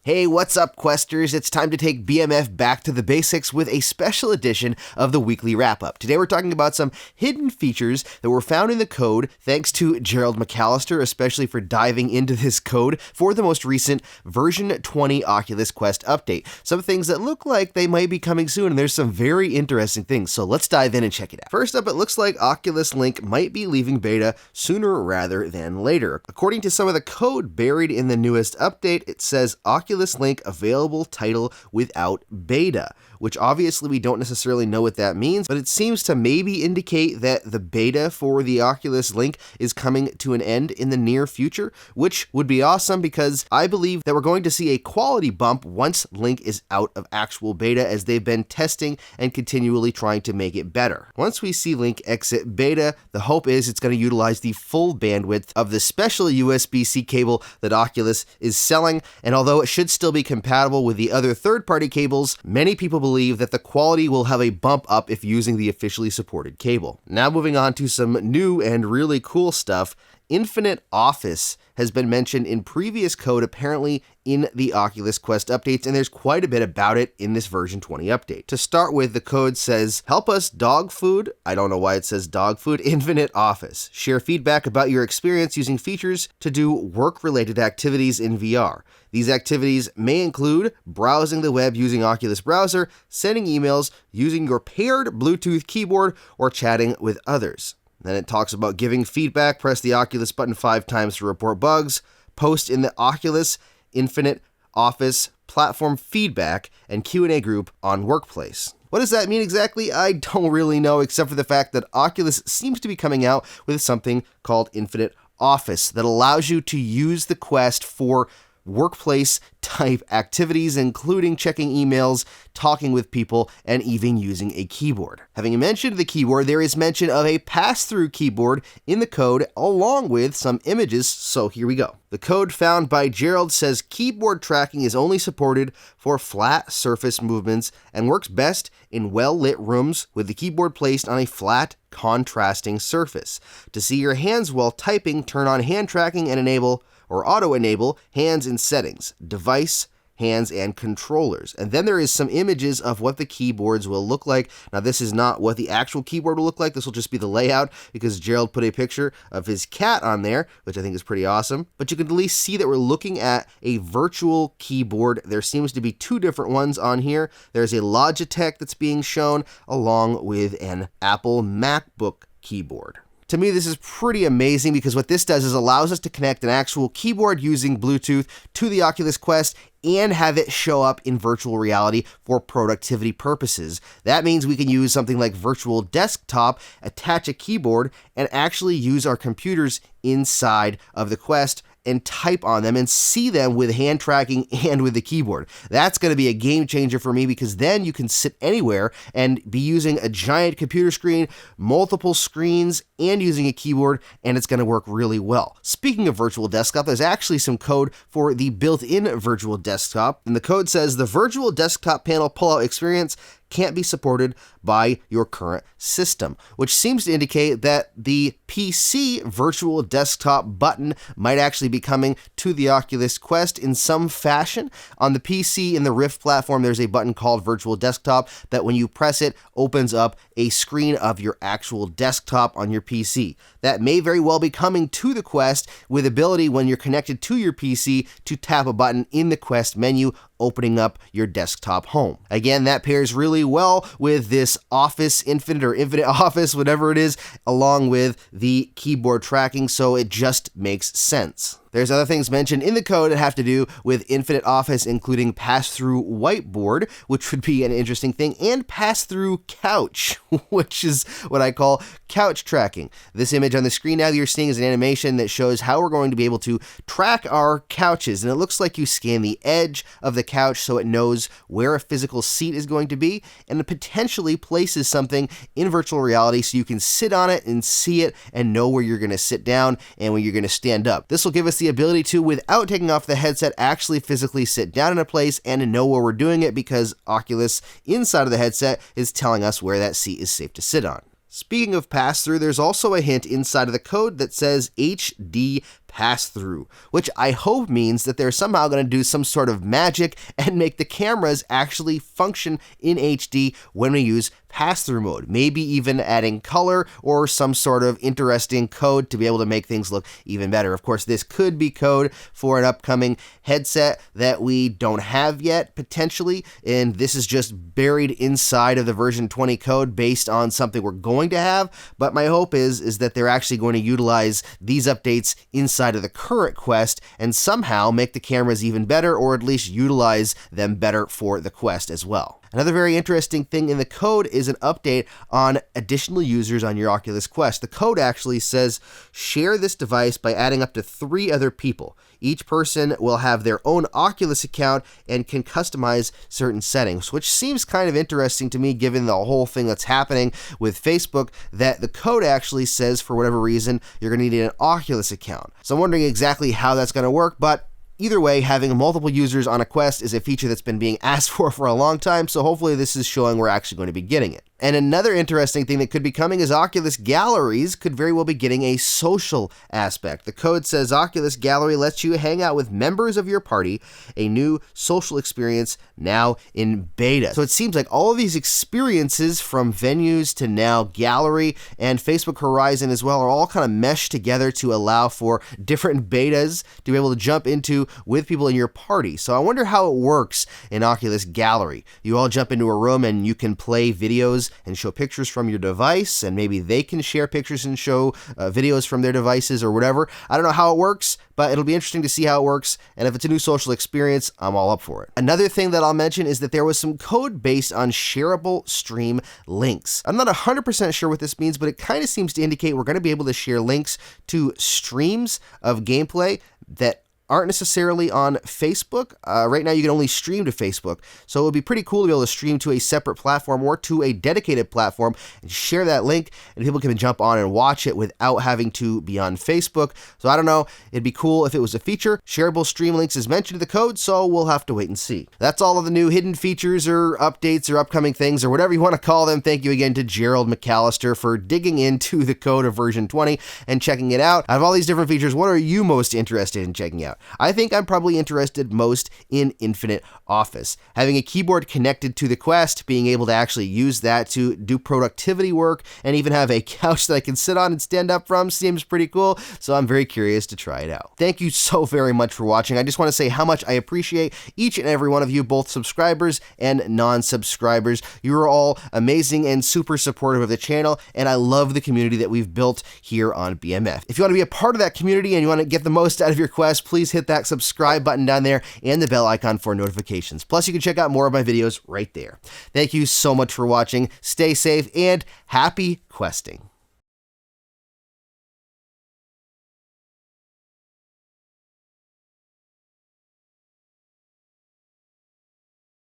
Hey, what's up, Questers? It's time to take BMF back to the basics with a special edition of the weekly wrap-up. Today we're talking about some hidden features that were found in the code thanks to Gerald McAllister, especially for diving into this code for the most recent version 20 Oculus Quest update. Some things that look like they might be coming soon, and there's some very interesting things, so let's dive in and check it out. First up, it looks like Oculus Link might be leaving beta sooner rather than later. According to some of the code buried in the newest update, it says Oculus Link available title without beta, which obviously we don't necessarily know what that means, but it seems to maybe indicate that the beta for the Oculus Link is coming to an end in the near future, which would be awesome because I believe that we're going to see a quality bump once Link is out of actual beta, as they've been testing and continually trying to make it better. Once we see Link exit beta, the hope is it's going to utilize the full bandwidth of the special USB-C cable that Oculus is selling, and although it should still be compatible with the other third-party cables, many people believe that the quality will have a bump up if using the officially supported cable. Now moving on to some new and really cool stuff. Infinite Office has been mentioned in previous code, apparently in the Oculus Quest updates, and there's quite a bit about it in this version 20 update. To start with, the code says, help us dog food, I don't know why it says dog food, Infinite Office. Share feedback about your experience using features to do work-related activities in VR. These activities may include browsing the web using Oculus Browser, sending emails, using your paired Bluetooth keyboard, or chatting with others. Then it talks about giving feedback. Press the Oculus button 5 times to report bugs. Post in the Oculus Infinite Office platform feedback and Q&A group on Workplace. What does that mean exactly? I don't really know, except for the fact that Oculus seems to be coming out with something called Infinite Office that allows you to use the Quest for workplace type activities, including checking emails, talking with people, and even using a keyboard. Having mentioned the keyboard, there is mention of a pass-through keyboard in the code along with some images, so here we go. The code found by Gerald says keyboard tracking is only supported for flat surface movements and works best in well-lit rooms with the keyboard placed on a flat, contrasting surface. To see your hands while typing, turn on hand tracking and enable or auto-enable hands in settings, device, hands, and controllers. And then there is some images of what the keyboards will look like. Now, this is not what the actual keyboard will look like. This will just be the layout because Gerald put a picture of his cat on there, which I think is pretty awesome. But you can at least see that we're looking at a virtual keyboard. There seems to be 2 different ones on here. There's a Logitech that's being shown along with an Apple MacBook keyboard. To me, this is pretty amazing because what this does is allows us to connect an actual keyboard using Bluetooth to the Oculus Quest and have it show up in virtual reality for productivity purposes. That means we can use something like Virtual Desktop, attach a keyboard, and actually use our computers inside of the Quest and type on them and see them with hand tracking and with the keyboard. That's going to be a game changer for me because then you can sit anywhere and be using a giant computer screen, multiple screens, and using a keyboard, and it's going to work really well. Speaking of Virtual Desktop, there's actually some code for the built-in Virtual Desktop, and the code says the Virtual Desktop panel pullout experience can't be supported by your current system, which seems to indicate that the PC Virtual Desktop button might actually be coming to the Oculus Quest in some fashion. On the PC in the Rift platform, there's a button called Virtual Desktop that when you press it, opens up a screen of your actual desktop on your PC. That may very well be coming to the Quest with ability when you're connected to your PC to tap a button in the Quest menu, opening up your desktop home. Again, that pairs really well with this Office Infinite or Infinite Office, whatever it is, along with the keyboard tracking, so it just makes sense. There's other things mentioned in the code that have to do with Infinite Office, including Passthrough Whiteboard, which would be an interesting thing, and Passthrough Couch, which is what I call couch tracking. This image on the screen now that you're seeing is an animation that shows how we're going to be able to track our couches, and it looks like you scan the edge of the couch so it knows where a physical seat is going to be, and it potentially places something in virtual reality so you can sit on it and see it and know where you're going to sit down and when you're going to stand up. This will give us the ability to, without taking off the headset, actually physically sit down in a place and know where we're doing it because Oculus inside of the headset is telling us where that seat is safe to sit on. Speaking of pass-through, there's also a hint inside of the code that says HD Passthrough, which I hope means that they're somehow going to do some sort of magic and make the cameras actually function in HD when we use pass-through mode, maybe even adding color or some sort of interesting code to be able to make things look even better. Of course, this could be code for an upcoming headset that we don't have yet, potentially, and this is just buried inside of the version 20 code based on something we're going to have, but my hope is that they're actually going to utilize these updates inside of the current Quest and somehow make the cameras even better, or at least utilize them better for the Quest as well. Another very interesting thing in the code is an update on additional users on your Oculus Quest. The code actually says, share this device by adding up to 3 other people. Each person will have their own Oculus account and can customize certain settings, which seems kind of interesting to me given the whole thing that's happening with Facebook, that the code actually says for whatever reason you're going to need an Oculus account. So I'm wondering exactly how that's going to work, but either way, having multiple users on a Quest is a feature that's been being asked for a long time, so hopefully this is showing we're actually going to be getting it. And another interesting thing that could be coming is Oculus Galleries could very well be getting a social aspect. The code says Oculus Gallery lets you hang out with members of your party, a new social experience now in beta. So it seems like all of these experiences, from venues to now Gallery and Facebook Horizon as well, are all kind of meshed together to allow for different betas to be able to jump into with people in your party. So I wonder how it works in Oculus Gallery. You all jump into a room and you can play videos and show pictures from your device, and maybe they can share pictures and show videos from their devices or whatever. I don't know how it works, but it'll be interesting to see how it works, and if it's a new social experience, I'm all up for it. Another thing that I'll mention is that there was some code based on shareable stream links. I'm not 100% sure what this means, but it kind of seems to indicate we're going to be able to share links to streams of gameplay that aren't necessarily on Facebook. Right now you can only stream to Facebook, so it would be pretty cool to be able to stream to a separate platform or to a dedicated platform and share that link, and people can jump on and watch it without having to be on Facebook. So I don't know, it'd be cool if it was a feature. Shareable stream links is mentioned in the code, so we'll have to wait and see. That's all of the new hidden features or updates or upcoming things or whatever you want to call them. Thank you again to Gerald McAllister for digging into the code of version 20 and checking it out. Out of all these different features, what are you most interested in checking out? I think I'm probably interested most in Infinite Office. Having a keyboard connected to the Quest, being able to actually use that to do productivity work, and even have a couch that I can sit on and stand up from seems pretty cool, so I'm very curious to try it out. Thank you so very much for watching. I just want to say how much I appreciate each and every one of you, both subscribers and non-subscribers. You are all amazing and super supportive of the channel, and I love the community that we've built here on BMF. If you want to be a part of that community and you want to get the most out of your Quest, please hit that subscribe button down there and the bell icon for notifications. Plus, you can check out more of my videos right there. Thank you so much for watching. Stay safe and happy questing.